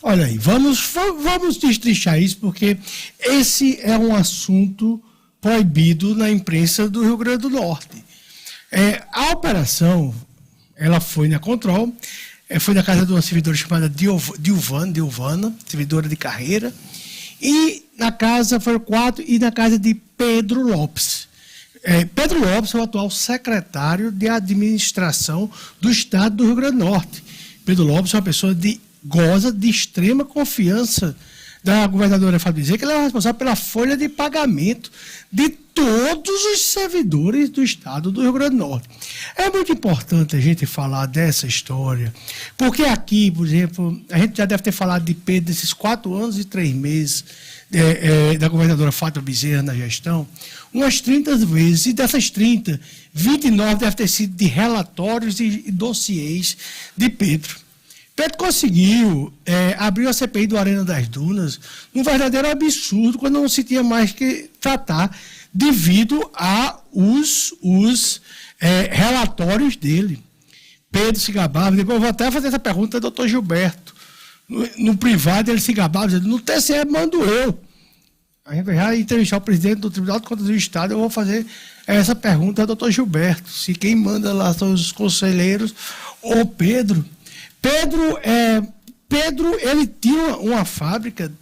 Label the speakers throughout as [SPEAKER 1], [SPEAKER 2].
[SPEAKER 1] Olha aí, vamos destrinchar isso, porque esse é um assunto proibido na imprensa do Rio Grande do Norte. A operação, ela foi na Control, foi na casa de uma servidora chamada Dilvana, servidora de carreira, e na casa foram 4, e na casa de Pedro Lopes. Pedro Lopes é o atual secretário de administração do Estado do Rio Grande do Norte. Pedro Lopes é uma pessoa goza de extrema confiança da governadora Fátima Bezerra, que ela é responsável pela folha de pagamento de todos os servidores do Estado do Rio Grande do Norte. É muito importante a gente falar dessa história, porque aqui, por exemplo, a gente já deve ter falado de Pedro desses 4 anos e 3 meses da governadora Fátima Bezerra na gestão, umas 30 vezes, e dessas 30, 29 deve ter sido de relatórios e dossiês de Pedro. Pedro conseguiu abrir a CPI do Arena das Dunas um verdadeiro absurdo, quando não se tinha mais que tratar, devido a os relatórios dele. Pedro se gabava, depois eu vou até fazer essa pergunta ao doutor Gilberto. No privado ele se gabava, dizendo, no TCE mando eu. A gente vai já entrevistar o presidente do Tribunal de Contas do Estado, eu vou fazer essa pergunta ao doutor Gilberto, se quem manda lá são os conselheiros ou Pedro. Pedro, ele tinha uma fábrica,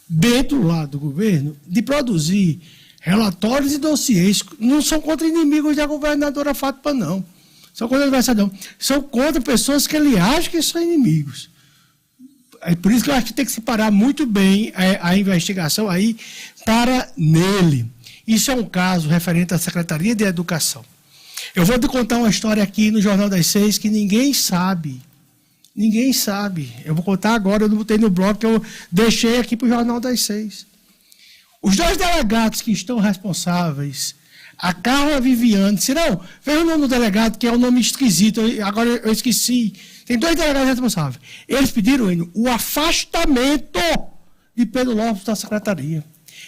[SPEAKER 1] dentro lá do governo, de produzir relatórios e dossiês. Não são contra inimigos da governadora Fátima, não. São contra adversários, não. São contra pessoas que ele acha que são inimigos. É por isso que eu acho que tem que separar muito bem a investigação aí para nele. Isso é um caso referente à Secretaria de Educação. Eu vou te contar uma história aqui no Jornal das 6 que ninguém sabe. Ninguém sabe. Eu vou contar agora, eu não botei no blog, que eu deixei aqui para o Jornal das 6. Os 2 delegados que estão responsáveis, a Carla Viviane, se não, veja o nome do delegado, que é um nome esquisito, agora eu esqueci. Tem 2 delegados responsáveis. Eles pediram o afastamento de Pedro Lopes da secretaria.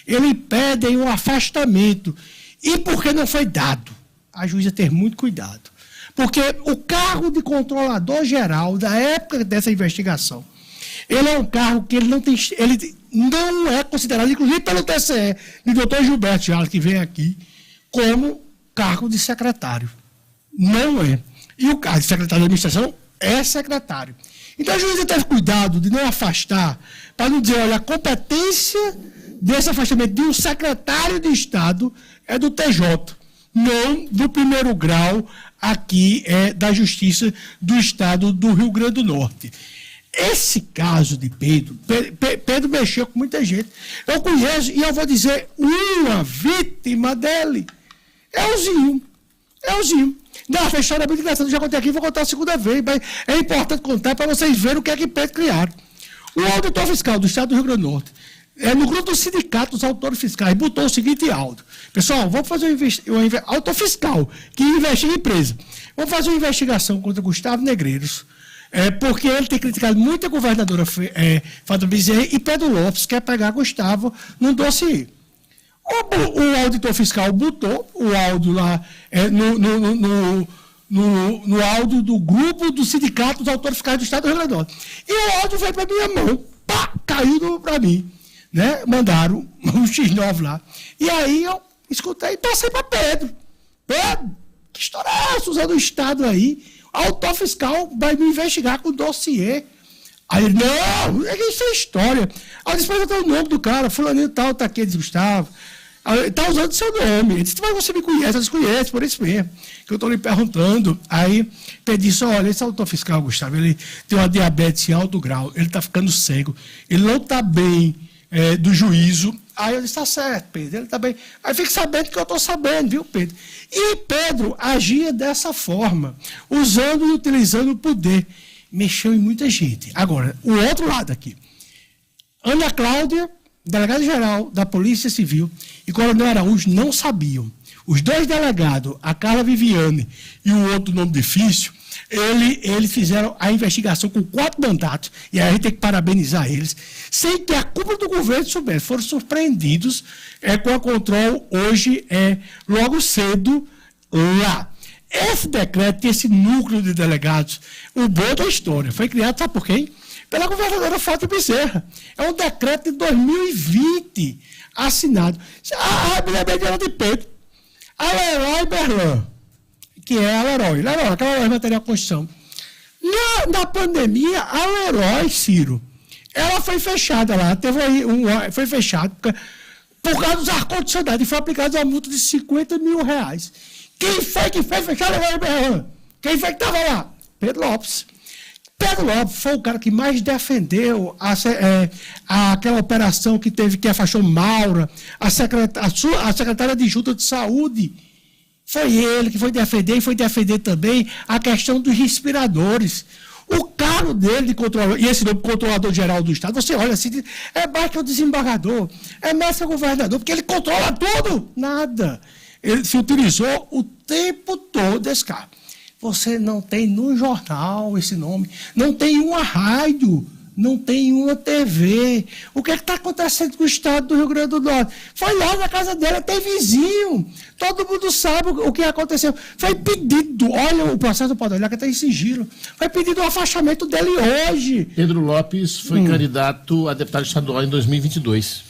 [SPEAKER 1] Eles pedem o afastamento. E por que não foi dado? A juíza ter muito cuidado. Porque o cargo de controlador geral, da época dessa investigação, ele é um cargo que ele não é considerado, inclusive pelo TCE, e o doutor Gilberto Jales, que vem aqui, como cargo de secretário. Não é. E o cargo de secretário de administração é secretário. Então a juíza teve cuidado de não afastar, para não dizer, olha, a competência desse afastamento de um secretário de Estado é do TJ. Não do primeiro grau aqui da Justiça do Estado do Rio Grande do Norte. Esse caso de Pedro mexeu com muita gente. Eu conheço, e eu vou dizer, uma vítima dele. É o Zinho. Não, a história é muito engraçada, já contei aqui, vou contar a segunda vez, mas é importante contar para vocês verem o que é que Pedro criaram. O auditor fiscal do Estado do Rio Grande do Norte, no grupo do sindicato dos autores fiscais, botou o seguinte áudio. Pessoal, vamos fazer auditor fiscal, que investiga em empresa. Vamos fazer uma investigação contra Gustavo Negreiros, porque ele tem criticado muito a governadora Fátima Bezerra, e Pedro Lopes quer pegar Gustavo num dossiê. O auditor fiscal botou o áudio lá no áudio do grupo do sindicato dos autores fiscais do Estado do Rio Grande do Norte. E o áudio veio para minha mão, pá, caiu para mim. Né? Mandaram um X9 lá. E aí eu escutei e passei para Pedro. Pedro, que história é essa? Usando o Estado aí, o autor fiscal vai me investigar com dossiê. Aí ele, não, isso é história. Aí depois eu tenho o nome do cara, fulaninho tal, tá aqui, diz Gustavo. Está usando seu nome. Ele disse, mas você me conhece, eles conhecem, por isso mesmo, que eu estou lhe perguntando. Aí Pedro disse, olha, esse autor fiscal, Gustavo, ele tem uma diabetes em alto grau, ele está ficando cego, ele não está bem do juízo. Aí eu disse, está certo, Pedro, ele está bem. Aí fique sabendo que eu estou sabendo, viu, Pedro? E Pedro agia dessa forma, usando e utilizando o poder. Mexeu em muita gente. Agora, o outro lado aqui. Ana Cláudia, delegada-geral da Polícia Civil, e Coronel Araújo não sabiam. Os 2 delegados, a Carla Viviane e o outro nome difícil, eles fizeram a investigação com 4 mandatos, e aí a gente tem que parabenizar eles, sem que a cúpula do governo soubesse. Foram surpreendidos com a Control hoje, logo cedo, lá. Esse decreto, esse núcleo de delegados, o bom da história, foi criado, sabe por quem? pela governadora Fátima Bezerra. É um decreto de 2020 assinado. Me lembrei de ela de Pedro. A Leroy Berlan, que é a Leroy, aquela Leroy Material Construção. Na pandemia, a Leroy, Ciro, ela foi fechada lá, foi fechada por causa dos ar-condicionados e foi aplicada uma multa de R$50 mil. Quem foi que fez fechar a Leroy Berlan? Quem foi que estava lá? Pedro Lopes. Pedro Lopes foi o cara que mais defendeu aquela operação que afastou Maura, a secretária de Junta de Saúde. Foi ele que foi defender também a questão dos respiradores. O cargo dele de controlador, e esse nome controlador geral do Estado, você olha assim, é mais que o desembargador, é mais que o governador, porque ele controla tudo. Nada. Ele se utilizou o tempo todo esse cargo. Você não tem no jornal esse nome, não tem uma rádio, não tem uma TV. O que está acontecendo com o Estado do Rio Grande do Norte? Foi lá na casa dela, tem vizinho. Todo mundo sabe o que aconteceu. Foi pedido, olha o processo, pode olhar que está em sigilo. Foi pedido o afastamento dele hoje.
[SPEAKER 2] Pedro Lopes foi candidato a deputado estadual em 2022.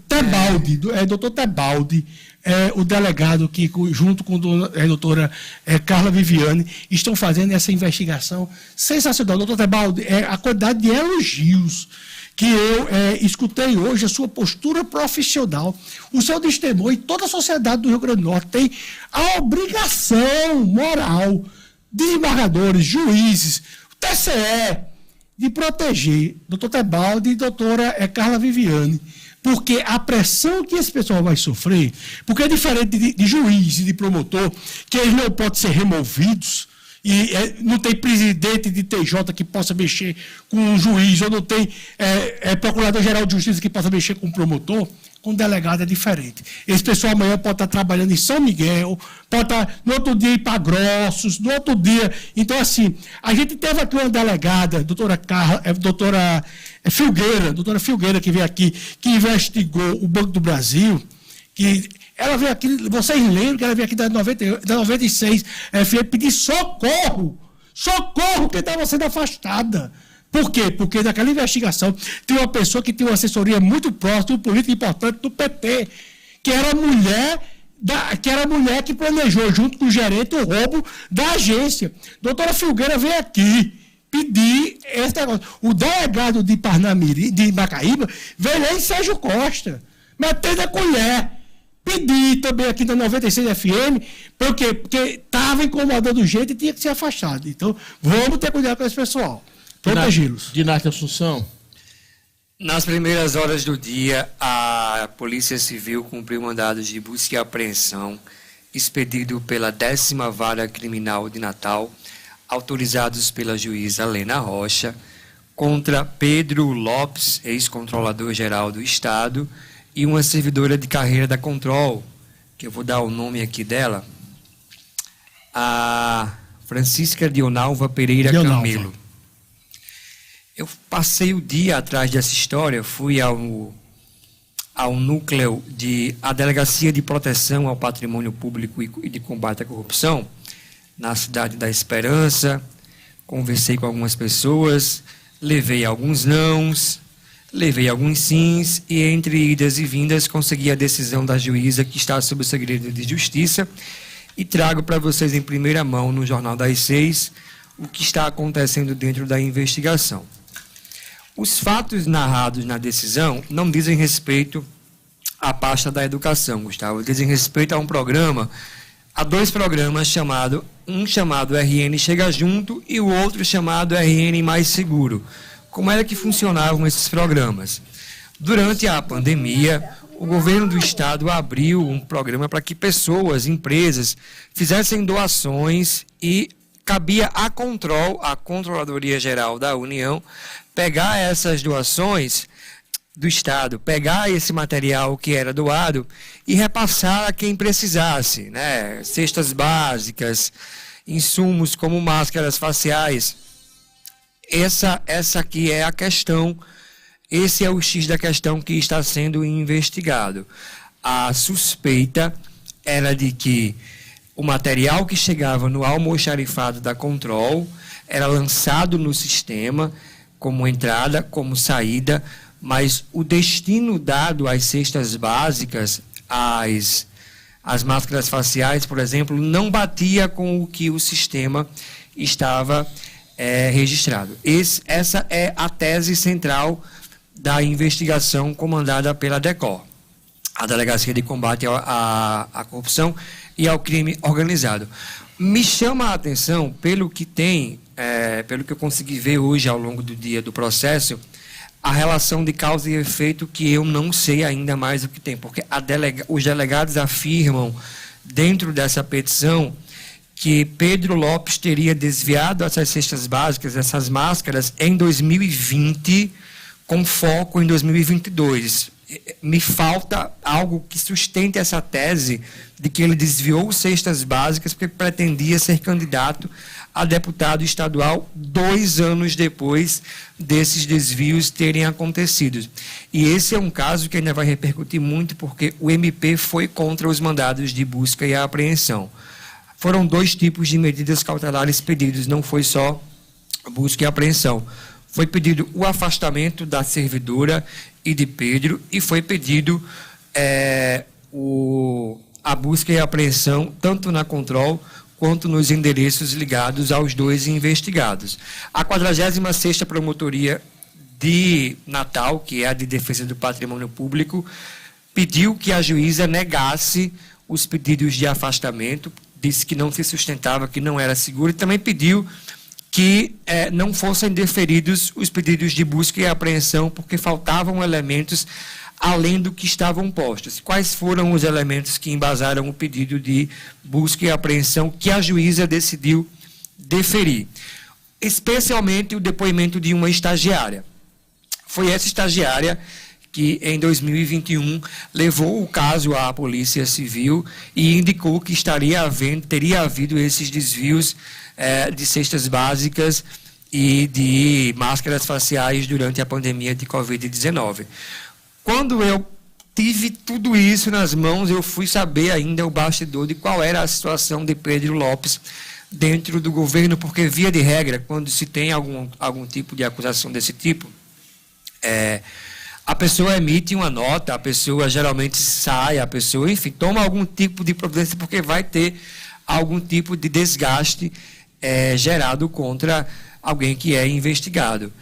[SPEAKER 1] Tebaldi, doutor Tebaldi, o delegado que, junto com a doutora Carla Viviane, estão fazendo essa investigação sensacional. Doutor Tebaldi, a quantidade de elogios que eu escutei hoje, a sua postura profissional, o seu testemunho, e toda a sociedade do Rio Grande do Norte tem a obrigação moral, desembargadores, juízes, o TCE, de proteger doutor Tebaldi e doutora Carla Viviane. Porque a pressão que esse pessoal vai sofrer, porque é diferente de juiz e de promotor, que eles não podem ser removidos, e não tem presidente de TJ que possa mexer com um juiz, ou não tem procurador-geral de justiça que possa mexer com um promotor, com delegado é diferente. Esse pessoal amanhã pode estar trabalhando em São Miguel, pode estar no outro dia em Pagrossos, no outro dia. Então, assim, a gente teve aqui uma delegada, doutora Filgueira, que veio aqui, que investigou o Banco do Brasil, que ela veio aqui, vocês lembram que ela veio aqui da 96, pedir socorro, que estava sendo afastada. Por quê? Porque naquela investigação tem uma pessoa que tem uma assessoria muito próxima, um político importante do PT, que era a mulher que planejou, junto com o gerente, o roubo da agência. Doutora Filgueira veio aqui pedir esse negócio. O delegado de Parnamirim, de Macaíba, veio lá em Sérgio Costa, metendo a colher. Pedi também aqui na 96 FM, porque estava incomodando o jeito e tinha que ser afastado. Então, vamos ter cuidado com esse pessoal. Protegi-los.
[SPEAKER 2] Dinarte Assunção.
[SPEAKER 3] Nas primeiras horas do dia, a Polícia Civil cumpriu mandados de busca e apreensão expedido pela 10ª Vara Criminal de Natal, autorizados pela juíza Lena Rocha, contra Pedro Lopes, ex-controlador-geral do Estado, e uma servidora de carreira da Control, que eu vou dar o nome aqui dela, a Francisca Dionalva Pereira Camelo. Eu passei o dia atrás dessa história, fui ao núcleo a Delegacia de Proteção ao Patrimônio Público e de Combate à Corrupção, na cidade da Esperança, conversei com algumas pessoas, levei alguns nãos, levei alguns sims, e entre idas e vindas consegui a decisão da juíza que está sob o segredo de justiça, e trago para vocês em primeira mão no Jornal das 6 o que está acontecendo dentro da investigação. Os fatos narrados na decisão não dizem respeito à pasta da educação, Gustavo, dizem respeito a dois programas um chamado RN Chega Junto e o outro chamado RN Mais Seguro. Como era que funcionavam esses programas? Durante a pandemia, o governo do estado abriu um programa para que pessoas, empresas, fizessem doações e cabia à Controladoria Geral da União, pegar essas doações do Estado, pegar esse material que era doado e repassar a quem precisasse, né? Cestas básicas, insumos como máscaras faciais. Essa aqui é a questão, esse é o X da questão que está sendo investigado. A suspeita era de que o material que chegava no almoxarifado da Control era lançado no sistema como entrada, como saída, mas o destino dado às cestas básicas, às máscaras faciais, por exemplo, não batia com o que o sistema estava registrado. Essa é a tese central da investigação comandada pela DECOR, a Delegacia de Combate à Corrupção e ao Crime Organizado. Me chama a atenção, pelo que eu consegui ver hoje ao longo do dia do processo, a relação de causa e efeito que eu não sei ainda mais o que tem, porque os delegados afirmam, dentro dessa petição, que Pedro Lopes teria desviado essas cestas básicas, essas máscaras, em 2020, com foco em 2022. Me falta algo que sustente essa tese de que ele desviou cestas básicas porque pretendia ser candidato a deputado estadual 2 anos depois desses desvios terem acontecido. E esse é um caso que ainda vai repercutir muito, porque o MP foi contra os mandados de busca e apreensão. Foram 2 tipos de medidas cautelares pedidos, não foi só busca e apreensão. Foi pedido o afastamento da servidora e de Pedro, e foi pedido a busca e apreensão tanto na Control quanto nos endereços ligados aos 2 investigados. A 46ª Promotoria de Natal, que é a de Defesa do Patrimônio Público, pediu que a juíza negasse os pedidos de afastamento, disse que não se sustentava, que não era seguro, e também pediu que não fossem deferidos os pedidos de busca e apreensão, porque faltavam elementos além do que estavam postos. Quais foram os elementos que embasaram o pedido de busca e apreensão que a juíza decidiu deferir? Especialmente o depoimento de uma estagiária. Foi essa estagiária que, em 2021, levou o caso à Polícia Civil e indicou que teria havido esses desvios de cestas básicas e de máscaras faciais durante a pandemia de Covid-19. Quando eu tive tudo isso nas mãos, eu fui saber ainda o bastidor de qual era a situação de Pedro Lopes dentro do governo, porque, via de regra, quando se tem algum tipo de acusação desse tipo, a pessoa emite uma nota, a pessoa geralmente sai, a pessoa, enfim, toma algum tipo de providência, porque vai ter algum tipo de desgaste gerado contra alguém que é investigado.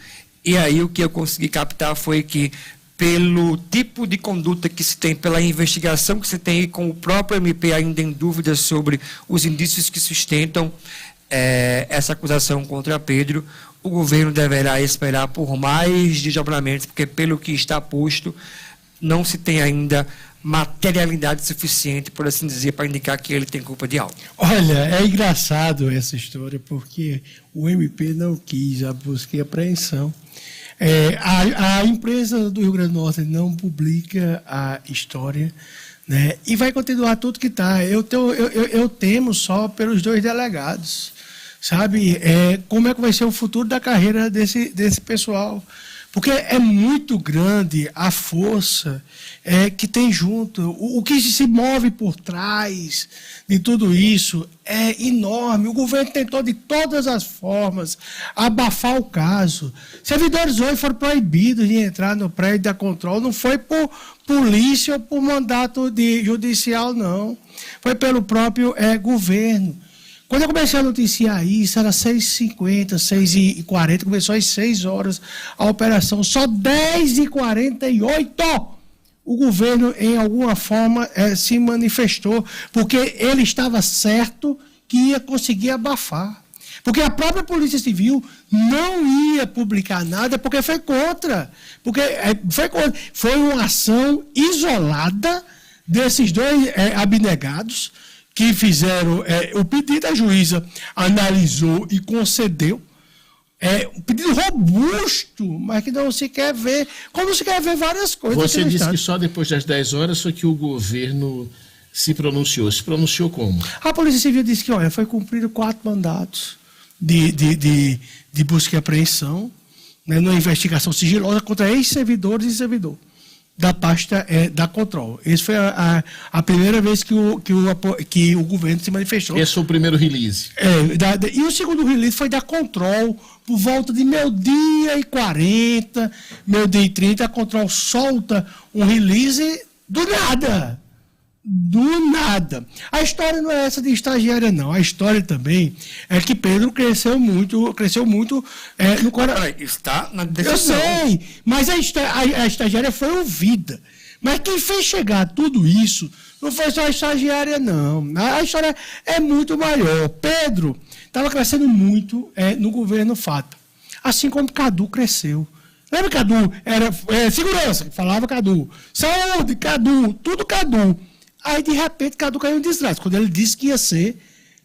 [SPEAKER 3] E aí o que eu consegui captar foi que, pelo tipo de conduta que se tem, pela investigação que se tem, e com o próprio MP ainda em dúvida sobre os indícios que sustentam essa acusação contra Pedro, o governo deverá esperar por mais desdobramentos, porque, pelo que está posto, não se tem ainda materialidade suficiente, por assim dizer, para indicar que ele tem culpa de algo.
[SPEAKER 1] Olha, é engraçado essa história, porque o MP não quis a busca e apreensão. A imprensa do Rio Grande do Norte não publica a história, né? E vai continuar tudo que está. Eu temo só pelos 2 delegados, sabe? Como é que vai ser o futuro da carreira desse pessoal? Porque é muito grande a força que tem junto. O que se move por trás de tudo isso é enorme. O governo tentou, de todas as formas, abafar o caso. Servidores hoje foram proibidos de entrar no prédio da Control. Não foi por polícia ou por mandato judicial, não. Foi pelo próprio governo. Quando eu comecei a noticiar isso, era 6h50, 6h40, começou às 6 horas a operação. Só 10h48 o governo, em alguma forma, se manifestou, porque ele estava certo que ia conseguir abafar. Porque a própria Polícia Civil não ia publicar nada, porque foi contra. Foi uma ação isolada desses 2 abnegados, que fizeram o pedido, a juíza analisou e concedeu. Um pedido robusto, mas que não se quer ver, como se quer ver várias coisas.
[SPEAKER 2] Você disse que só depois das 10 horas foi que o governo se pronunciou. Se pronunciou como?
[SPEAKER 1] A Polícia Civil disse que, foi cumprido 4 mandatos de busca e apreensão, né, numa investigação sigilosa contra ex-servidores e servidor. da pasta da Control. Essa foi a primeira vez que o governo se manifestou.
[SPEAKER 2] Esse foi o primeiro release.
[SPEAKER 1] E o segundo release foi da Control, por volta de 12h40, 12h30, a Control solta um release do nada. Do nada. A história não é essa de estagiária, não. A história também é que Pedro cresceu muito no coração.
[SPEAKER 3] Está na decisão.
[SPEAKER 1] Eu sei, mas a estagiária foi ouvida. Mas quem fez chegar tudo isso não foi só a estagiária, não. A história é muito maior. Pedro estava crescendo muito no governo Fata. Assim como Cadu cresceu. Lembra que Cadu era segurança? Falava Cadu. Saúde, Cadu, tudo Cadu. Aí, de repente, Cadu caiu em desgraça, quando ele disse que ia ser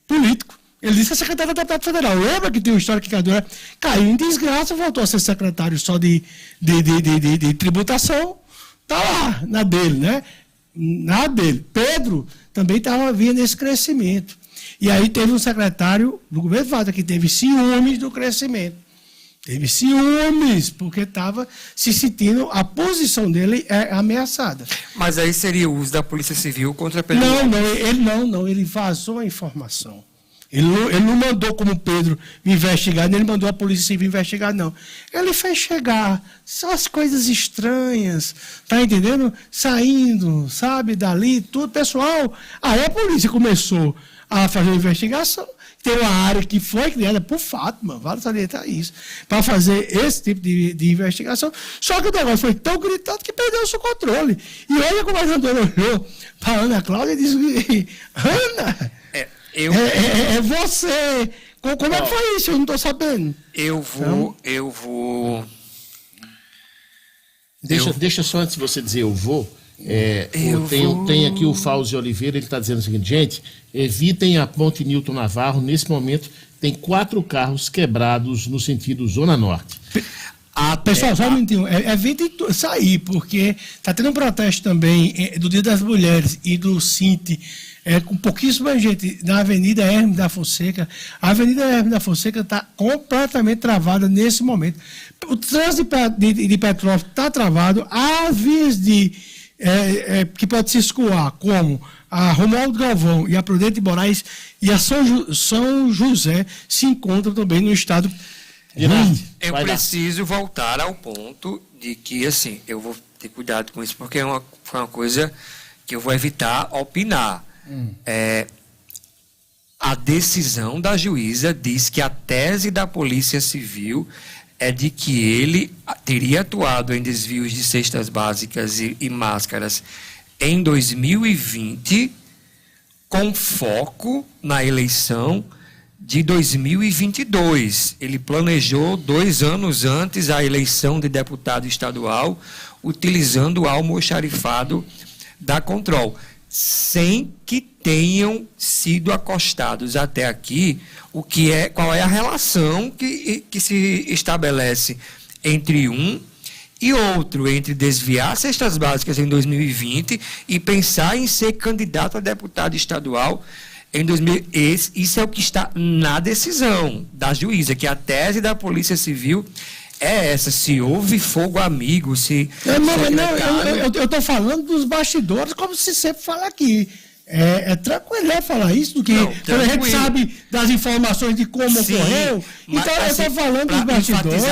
[SPEAKER 1] político. Ele disse que é secretário da deputado federal. Lembra que tem uma história que Cadu caiu em desgraça, voltou a ser secretário só de tributação. Está lá, na dele, né? Na dele. Pedro também estava vindo nesse crescimento. E aí teve um secretário do governo Fata que teve ciúmes do crescimento. Teve ciúmes, porque estava se sentindo, a posição dele ameaçada.
[SPEAKER 3] Mas aí seria o uso da Polícia Civil contra Pedro?
[SPEAKER 1] Não, ele vazou a informação. Ele não mandou como Pedro investigar, nem ele mandou a Polícia Civil investigar, não. Ele fez chegar só as coisas estranhas, tá entendendo? Saindo, sabe, dali, tudo. Pessoal, aí a polícia começou a fazer a investigação. Tem uma área que foi criada por Fátima, vale salientar isso, para fazer esse tipo de investigação. Só que o negócio foi tão gritado que perdeu o seu controle. E olha como a governadora olhou para a Ana Cláudia e disse: Ana, é você. Como é que foi isso? Eu não estou sabendo.
[SPEAKER 3] Eu vou.
[SPEAKER 2] Deixa só antes de você dizer eu vou. Tem aqui o Fauzi Oliveira, ele está dizendo o seguinte: gente, evitem a ponte Newton Navarro. Nesse momento tem 4 carros quebrados no sentido Zona Norte.
[SPEAKER 1] Pessoal, só um minutinho, evitem sair, porque está tendo um protesto também do Dia das Mulheres e do Cinti, com pouquíssima gente na Avenida Hermes da Fonseca. A Avenida Hermes da Fonseca está completamente travada nesse momento. O trânsito de Petrópolis está travado, há vias que pode se escoar, como a Romualdo Galvão e a Prudente Moraes e a São José se encontram também no estado.
[SPEAKER 3] Eu preciso voltar ao ponto de que, assim, eu vou ter cuidado com isso, porque foi uma coisa que eu vou evitar opinar. A decisão da juíza diz que a tese da Polícia Civil é de que ele teria atuado em desvios de cestas básicas e máscaras em 2020, com foco na eleição de 2022. Ele planejou 2 anos antes a eleição de deputado estadual, utilizando o almoxarifado da Control, sem que tenham sido acostados até aqui qual é a relação que se estabelece entre um e outro, entre desviar cestas básicas em 2020 e pensar em ser candidato a deputado estadual em 2020. Isso é o que está na decisão da juíza, que a tese da Polícia Civil é essa: se houve fogo amigo, se...
[SPEAKER 1] Eu estou falando dos bastidores, como se sempre fala aqui. É tranquilo falar isso, do que quando a gente sabe das informações de como ocorreu. Então, eu estou falando dos bastidores.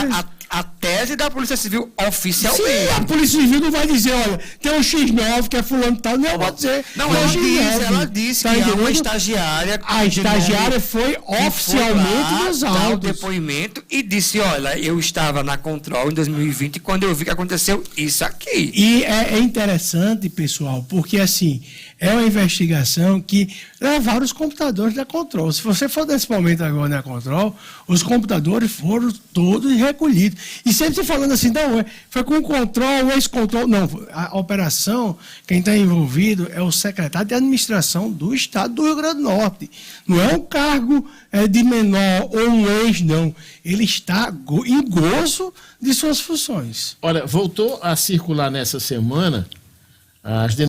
[SPEAKER 3] A tese da Polícia Civil oficialmente.
[SPEAKER 1] Sim, a Polícia Civil não vai dizer, olha, tem um X9 que é fulano tal, não vou dizer.
[SPEAKER 3] Não, ela disse que uma estagiária...
[SPEAKER 1] A estagiária foi oficialmente nos autos.
[SPEAKER 3] O depoimento e disse, olha, eu estava na Control em 2020 quando eu vi que aconteceu isso aqui.
[SPEAKER 1] E é interessante, pessoal, porque assim, é uma investigação que levaram os computadores da Control. Se você for nesse momento agora na Control, os computadores foram todos recolhidos. E sempre se falando assim, não, foi com o Control, ex-Control. Não, a operação, quem está envolvido é o secretário de administração do Estado do Rio Grande do Norte. Não é um cargo de menor ou um ex, não. Ele está em gozo de suas funções.
[SPEAKER 2] Olha, voltou a circular nessa semana as